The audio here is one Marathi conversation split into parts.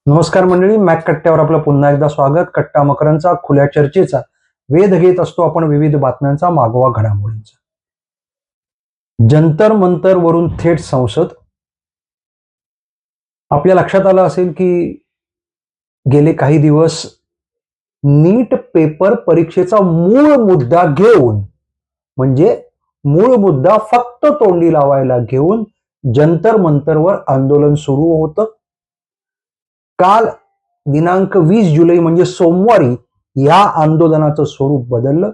नमस्कार मंडळी, मॅक कट्ट्यावर आपलं पुन्हा एकदा स्वागत. कट्टा मकरांचा खुल्या चर्चेचा वेध घेत असतो आपण विविध बातम्यांचा, मागोवा घडामोडींचा. जंतर मंतर वरून थेट संसद. आपल्या लक्षात आलं असेल की गेले काही दिवस नीट पेपर परीक्षेचा मूळ मुद्दा घेऊन, म्हणजे मूळ मुद्दा फक्त तोंडी लावायला घेऊन जंतर मंतरवर आंदोलन सुरू होतं. काल दिनांक 20 जुलै म्हणजे सोमवारी या आंदोलनाचं स्वरूप बदललं.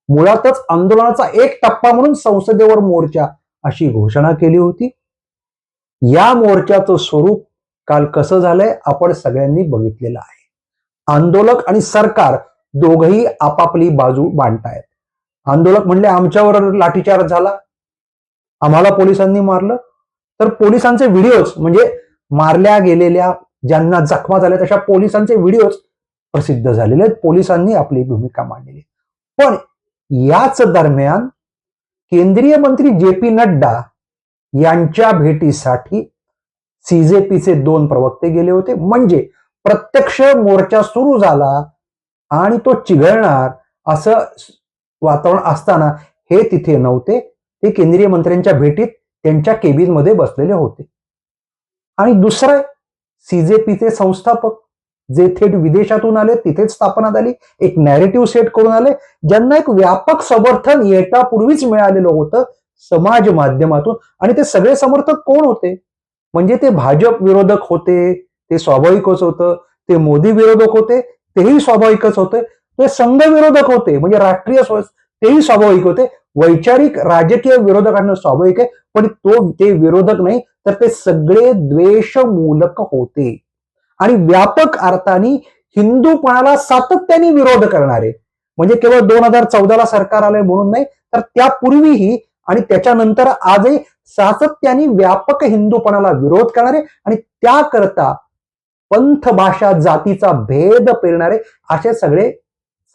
मुळातच आंदोलनाचा एक टप्पा म्हणून संसदेवर मोर्चा अशी घोषणा केली होती. या मोर्चाचं स्वरूप काल कसं झालंय आपण सगळ्यांनी बघितलेलं आहे. आंदोलक आणि सरकार दोघही आपापली बाजू मांडतायत. आंदोलक म्हणले आमच्यावर लाठीचार्ज झाला, आम्हाला पोलिसांनी मारलं. तर पोलिसांचे व्हिडिओज म्हणजे मारल्या गेलेल्या ज्यांना जखमा झाल्या तशा पोलिसांचे व्हिडिओज प्रसिद्ध झालेले आहेत. पोलिसांनी आपली भूमिका मांडलेली. पण याच दरम्यान केंद्रीय मंत्री जे.पी. नड्डा यांच्या भेटीसाठी सीजेपीचे 2 प्रवक्ते गेले होते. म्हणजे प्रत्यक्ष मोर्चा सुरू झाला आणि तो चिघळणार असं वातावरण असताना हे तिथे नव्हते. ते केंद्रीय मंत्र्यांच्या भेटीत त्यांच्या केबिनमध्ये बसलेले होते. आणि दुसरं सीजेपीचे संस्थापक जे थेट विदेशातून आले, तिथेच स्थापना झाली, एक नॅरेटिव्ह सेट करून आले, ज्यांना एक व्यापक समर्थन येण्यापूर्वीच मिळालेलं होतं समाज माध्यमातून. आणि ते सगळे समर्थक कोण होते? म्हणजे ते भाजप विरोधक होते, ते स्वाभाविकच होतं. ते मोदी विरोधक होते, तेही स्वाभाविकच होते. ते संघ विरोधक होते, म्हणजे राष्ट्रीय तेही स्वाभाविक होते. वैचारिक राजकीय विरोधकांना स्वाभाविक आहे, पण ते विरोधक नाही, तर ते सगळे द्वेषमूलक होते आणि व्यापक अर्थाने हिंदूपणाला सातत्याने विरोध करणारे. म्हणजे केवळ 2014ला सरकार आलंय म्हणून नाही, तर त्यापूर्वीही आणि त्याच्यानंतर आजही सातत्याने व्यापक हिंदूपणाला विरोध करणारे आणि त्याकरता पंथ भाषा जातीचा भेद पेरणारे असे सगळे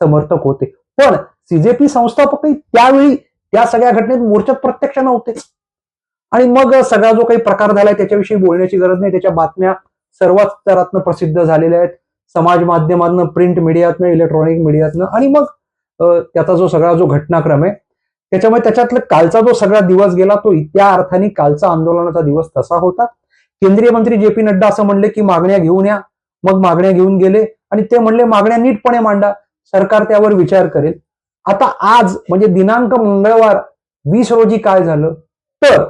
समर्थक होते. पण सीजेपी संस्थापकही त्यावेळी त्या सगळ्या घटनेत मोर्चात प्रत्यक्ष नव्हतेच. आणि मग सगळा जो काही प्रकार झालाय त्याच्याविषयी बोलण्याची गरज नाही. त्याच्या बातम्या सर्वच स्तरातनं प्रसिद्ध झालेल्या आहेत, समाज माध्यमातनं, प्रिंट मीडियातनं, इलेक्ट्रॉनिक मीडियातनं. आणि मग त्याचा जो सगळा जो घटनाक्रम आहे त्याच्यामुळे त्याच्यातलं कालचा जो सगळा दिवस गेला तो त्या अर्थाने कालचा आंदोलनाचा दिवस तसा होता. केंद्रीय मंत्री जे.पी. नड्डा असं म्हणले की मागण्या घेऊन या. मग मागण्या घेऊन गेले आणि ते म्हणले मागण्या नीटपणे मांडा, सरकार त्यावर विचार करेल. आता आज म्हणजे दिनांक मंगळवार 20 रोजी काय झालं तर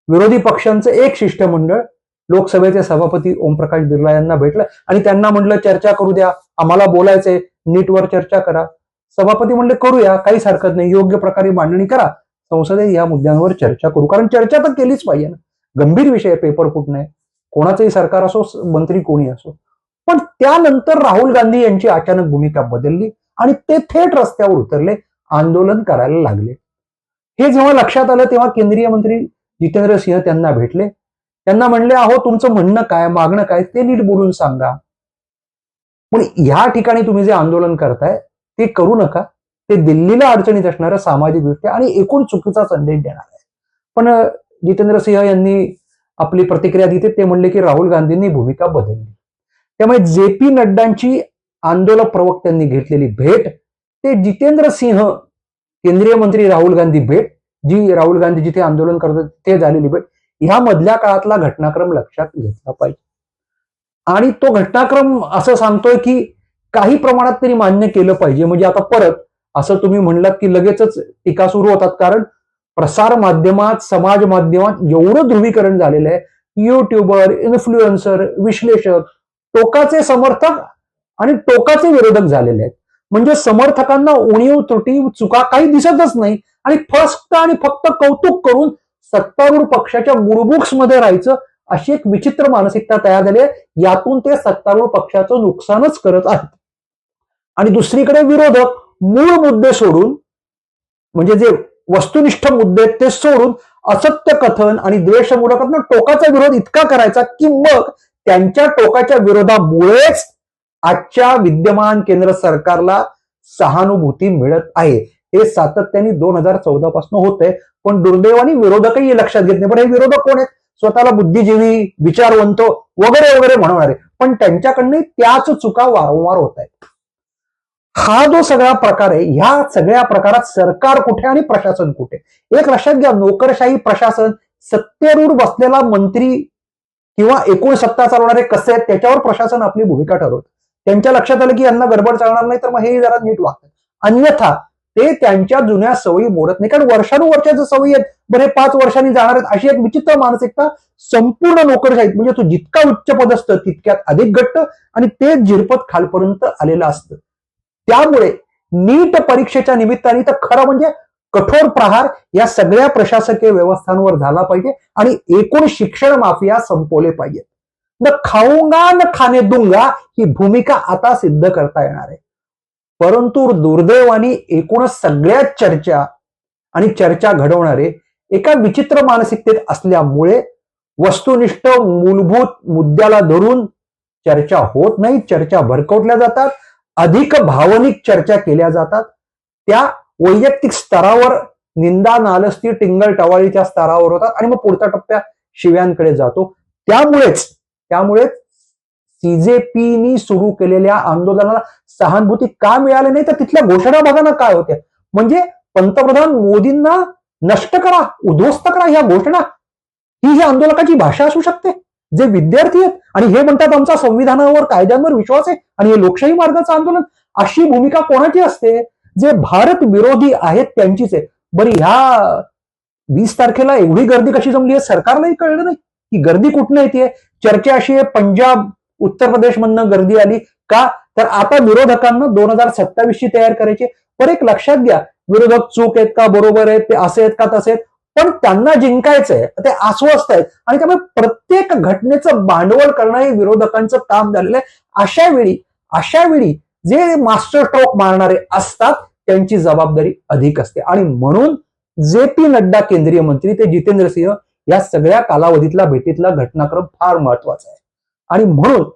विरोधी पक्षांचं एक शिष्टमंडळ लोकसभेचे सभापती ओमप्रकाश बिर्ला यांना भेटलं आणि त्यांना म्हटलं चर्चा करू द्या, आम्हाला बोलायचंय, नीटवर चर्चा करा. सभापती म्हणले करूया, काहीच हरकत नाही, योग्य प्रकारे मांडणी करा, संसदेत या मुद्द्यांवर चर्चा करू. कारण चर्चा तर केलीच पाहिजे ना, गंभीर विषय, पेपर फुटणे, कोणाचंही सरकार असो, मंत्री कोणी असो. पण त्यानंतर राहुल गांधी यांची अचानक भूमिका बदलली आणि ते थेट रस्त्यावर उतरले, आंदोलन करायला लागले. हे जेव्हा लक्षात आलं तेव्हा केंद्रीय मंत्री जितेंद्र सिंह त्यांना भेटले. त्यांना म्हणले अहो तुमचं म्हणणं काय, मागणं काय ते नीट बोलून सांगा. पण ह्या ठिकाणी तुम्ही जे आंदोलन करताय ते करू नका, ते दिल्लीला अडचणीत असणाऱ्या सामाजिक दृष्ट्या आणि एकूण चुकीचा संदेश देणार आहे. पण जितेंद्र सिंह यांनी आपली प्रतिक्रिया दिली. ते म्हणले की राहुल गांधींनी भूमिका बदलली. त्यामुळे जे.पी. नड्डांची आंदोलक प्रवक्त्यांनी घेतलेली भेट, ते जितेंद्र सिंह केंद्रीय मंत्री राहुल गांधी भेट, जी राहुल गांधी जिथे आंदोलन करत ते झालेली भेट, ह्या मधल्या काळातला घटनाक्रम लक्षात घेतला पाहिजे. आणि तो घटनाक्रम असं सांगतोय की काही प्रमाणात तरी मान्य केलं पाहिजे. म्हणजे आता परत असं तुम्ही म्हणलात की लगेचच टीका सुरू होतात, कारण प्रसार माध्यमात, समाज माध्यमात एवढं ध्रुवीकरण झालेलं आहे. युट्यूबर, इन्फ्लुएन्सर, विश्लेषक टोकाचे समर्थक आणि टोकाचे विरोधक झालेले आहेत. म्हणजे समर्थकांना उणीव, त्रुटी, चुका काही दिसतच नाही आणि फक्त आणि फक्त कौतुक करून सत्तारूढ पक्षाच्या गुडबुक्स मध्ये राहायचं अशी एक विचित्र मानसिकता तयार झाली आहे. यातून ते सत्तारूढ पक्षाचं नुकसानच करत आहेत. आणि दुसरीकडे विरोधक मूळ मुद्दे सोडून, म्हणजे जे वस्तुनिष्ठ मुद्दे ते सोडून असत्य कथन आणि द्वेषमूलकांना टोकाचा विरोध इतका करायचा की मग त्यांच्या टोकाच्या विरोधामुळेच आजच्या विद्यमान केंद्र सरकारला सहानुभूती मिळत आहे. हे सातत्याने 2014 पासून होत आहे. पण दुर्दैवाने विरोधकही लक्षात घेत नाही. पण हे विरोधक कोण आहेत? स्वतःला बुद्धिजीवी, विचारवंत वगैरे वगैरे म्हणणारे, पण त्यांच्याकडनं त्याच चुका वारंवार होत आहेत. हा जो सगळा प्रकार आहे, ह्या सगळ्या प्रकारात सरकार कुठे आणि प्रशासन कुठे? एक लक्षात घ्या, नोकरशाही प्रशासन, सत्तेरूढ बसलेला मंत्री किंवा एकूण सत्ता चालवणारे कसे आहेत त्याच्यावर प्रशासन आपली भूमिका ठरवतं. त्यांच्या लक्षात आलं की यांना गडबड चालणार नाही तर मग हे जरा नीट वागतात, अन्यथा ते त्यांच्या जुन्या सवयी मोडत नाही. कारण वर्षानुवर्षाच्या ज्या सवयी आहेत, बरे 5 वर्षांनी जाणार आहेत, अशी एक विचित्र मानसिकता संपूर्ण नोकरशाहीत, म्हणजे तो जितका उच्च पदस्थ तितक्यात अधिक घट्ट आणि ते झिरपत खालपर्यंत आलेलं असतं. त्यामुळे नीट परीक्षेच्या निमित्ताने तर खरं म्हणजे कठोर प्रहार या सगळ्या प्रशासकीय व्यवस्थांवर झाला पाहिजे आणि एकूण शिक्षण माफिया संपवले पाहिजेत. न खाऊंगा न खाने दूंगा ही भूमिका आता सिद्ध करता येणार आहे. परंतु दुर्दैवाने एकूणच सगळ्याच चर्चा घडवणारे एका विचित्र मानसिकतेत असल्यामुळे वस्तुनिष्ठ मूलभूत मुद्द्याला धरून चर्चा होत नाही, चर्चा भरकवल्या जातात, अधिक भावनिक चर्चा केल्या जातात, त्या वैयक्तिक स्तरावर निंदा नालस्ती टिंगल टवाळीच्या स्तरावर होतात आणि मग पुढचा टप्प्या शिव्यांकडे जातो. त्यामुळेच सीजेपीनी सुरू केलेल्या आंदोलनाला सहानुभूती का मिळाली नाही, तर तिथल्या घोषणा बघा ना काय होत्या. म्हणजे पंतप्रधान मोदींना नष्ट करा, उद्ध्वस्त करा, ह्या घोषणा ही आंदोलकाची भाषा असू शकते? जे विद्यार्थी आहेत आणि हे म्हणतात आमचा संविधानावर कायद्यांवर विश्वास आहे आणि हे लोकशाही मार्गाचं आंदोलन, अशी भूमिका कोणाची असते? जे भारत विरोधी आहेत त्यांचीच आहे. बरी ह्या 20 तारखेला एवढी गर्दी कशी जमली आहे सरकारलाही कळलं नाही की गर्दी कुठनं येते. चर्चा अशी आहे पंजाब उत्तर प्रदेश मधनं गर्दी आली का, तर आता विरोधकांना 2027 ची तयार करायची. पण एक लक्षात घ्या, विरोधक चूक आहेत का बरोबर आहेत, ते असे आहेत का तसे आहेत, पण त्यांना जिंकायचंय, ते आश्वस्त आहेत आणि त्यामुळे प्रत्येक घटनेचं भांडवल करणं हे विरोधकांचं काम झालेलं आहे. अशा वेळी जे मास्टर स्ट्रोक मारणारे असतात त्यांची जबाबदारी अधिक असते आणि म्हणून जे पी नड्डा केंद्रीय मंत्री ते जितेंद्र सिंह या सगळ्या कालावधीतला भेटीतला घटनाक्रम फार महत्वाचा आहे. आणि म्हणून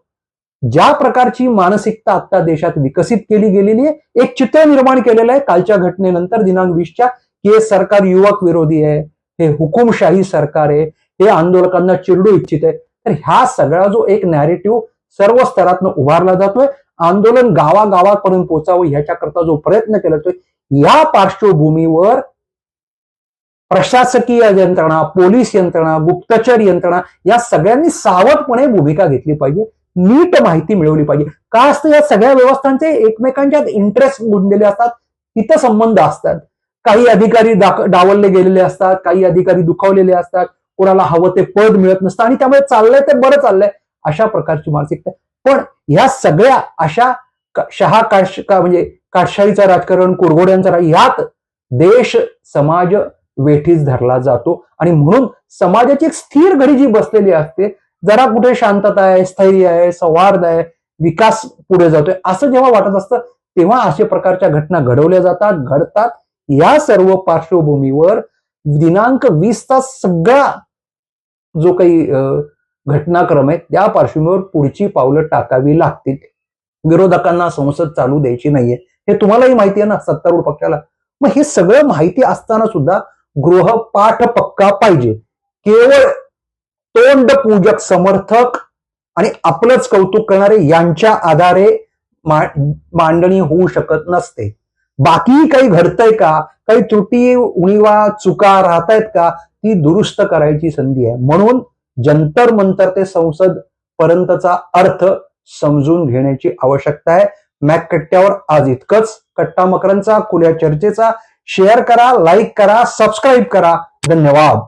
ज्या प्रकारची मानसिकता आता देशात विकसित केली गेलेली आहे, एक चित्र निर्माण केलेलं आहे कालच्या घटनेनंतर दिनांक 20च्या, की हे सरकार युवक विरोधी आहे, हे हुकुमशाही सरकार आहे, हे आंदोलकांना चिरडू इच्छित आहे. तर ह्या सगळा जो एक नॅरेटिव्ह सर्व स्तरातनं उभारला जातोय, आंदोलन गावागावापर्यंत पोहोचावं ह्याच्याकरता जो प्रयत्न केला जातोय, या पार्श्वभूमीवर प्रशासकीय यंत्रणा, पोलीस यंत्रणा, गुप्तचर यंत्रणा या सगळ्यांनी सावधपणे भूमिका घेतली पाहिजे, नीट माहिती मिळवली पाहिजे. का असतं, या सगळ्या व्यवस्थांचे एकमेकांच्यात इंटरेस्ट गुंतलेले असतात, हितसंबंध असतात. काही अधिकारी डावलले गेलेले असतात, काही अधिकारी दुखावलेले असतात, कोणाला हवं ते पद मिळत नसतं आणि त्यामुळे चाललंय ते बरं चाललंय, अशा प्रकारची मानसिकता. पण ह्या सगळ्या अशा म्हणजे काटशाहीचं राजकारण, कुरघोड्यांचं यात देश समाज वेठीस धरला जातो आणि म्हणून समाजाची एक स्थिर घडी जी बसलेली असते, जरा कुठे शांतता आहे, स्थैर्य आहे, सौहार्द आहे, विकास पुढे जातोय असं जेव्हा वाटत असतं तेव्हा अशा प्रकारच्या घटना घडतात. या सर्व पार्श्वभूमीवर दिनांक 20चा सगळा जो काही घटनाक्रम आहे त्या पार्श्वभूमीवर पुढची पावलं टाकावी लागतील. विरोधकांना संसद चालू द्यायची नाहीये, हे तुम्हालाही माहिती आहे ना, सत्तारूढ पक्षाला. मग हे सगळं माहिती असताना सुद्धा गृहपाठ पक्का पाहिजे. केवळ तोंड पूजक समर्थक आणि आपलंच कौतुक करणारे यांच्या आधारे मांडणी होऊ शकत नसते. बाकी काही घडतंय का, काही त्रुटी उणीवा चुका राहतायत का, ती दुरुस्त करायची संधी आहे. म्हणून जंतर मंतर ते संसद पर्यंतचा अर्थ समजून घेण्याची आवश्यकता आहे. मॅक कट्ट्यावर आज इतकंच. कट्टा मकरांचा खुल्या चर्चेचा शेअर करा, लाईक करा, सबस्क्राईब करा. धन्यवाद.